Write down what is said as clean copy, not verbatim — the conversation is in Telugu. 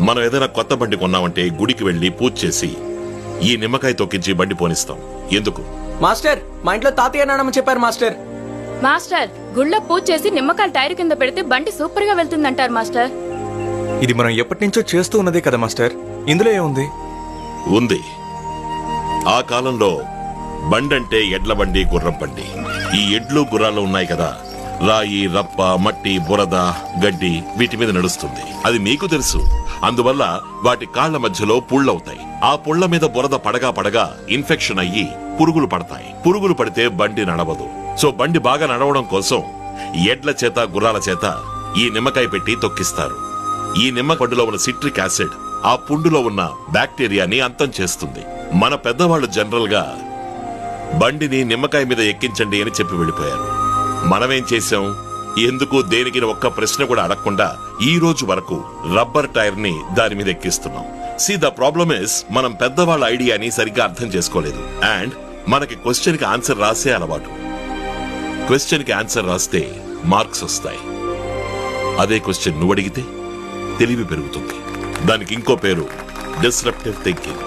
మనం ఏదైనా కొత్త బండి కొన్నామంటే గుడికి వెళ్లి పూజ చేసి ఈ నిమ్మకాయ తొక్కించి బండి పోనిస్తాం. ఎందుకు? మాస్టర్, మా ఇంట్లో తాతయ్య నాన్నమ్మ చెప్పారు మాస్టర్. మాస్టర్, గుళ్ళో పూజ చేసి నిమ్మకాయలు టైర్ కింద పెడితే బండి సూపర్ గా వెళ్తుందంటారు మాస్టర్. ఇది మనం ఎప్పటి నుంచో చేస్తూ ఉన్నదే కదా మాస్టర్, ఇందులో ఏముంది? ఉంది. ఆ కాలంలో బండంటే ఎడ్ల బండి, గుర్రం బండి. ఈ ఎడ్లు గుర్రాలు ఉన్నాయి కదా, రాయి, రప్ప, మట్టి, బురద, గడ్డి వీటి మీద నడుస్తుంది. అది మీకు తెలుసు. అందువల్ల వాటి కాళ్ల మధ్యలో పుళ్ళవుతాయి. ఆ పుళ్ల మీద బురద పడగా పడగా ఇన్ఫెక్షన్ అయ్యి పురుగులు పడతాయి. పురుగులు పడితే బండి నడవదు. సో బండి బాగా నడవడం కోసం ఎడ్ల చేత, గుర్రాల చేత ఈ నిమ్మకాయ పెట్టి తొక్కిస్తారు. ఈ నిమ్మ పండులో ఉన్న సిట్రిక్ యాసిడ్ ఆ పుండులో ఉన్న బ్యాక్టీరియాని అంతం చేస్తుంది. మన పెద్దవాళ్ళు జనరల్ గా బండిని నిమ్మకాయ మీద ఎక్కించండి అని చెప్పి వెళ్ళిపోయారు. మనమేం చేశాం? ఎందుకు, దేనికి ఒక్క ప్రశ్న కూడా అడగకుండా ఈ రోజు వరకు రబ్బర్ టైర్ ని దాని మీద ఎక్కిస్తున్నాం. సి ద ప్రాబ్లమ్ ఇస్, మనం పెద్దవాళ్ళ ఐడియాని సరిగ్గా అర్థం చేసుకోలేదు. అండ్ మనకి క్వశ్చన్ కి ఆన్సర్ రాసే అలవాటు. క్వశ్చన్ కి ఆన్సర్ రాస్తే మార్క్స్ వస్తాయి. అదే క్వశ్చన్ నువ్వు అడిగితే తెలివి పెరుగుతుంది. దానికి ఇంకో పేరు డిస్రప్టివ్ థింకింగ్.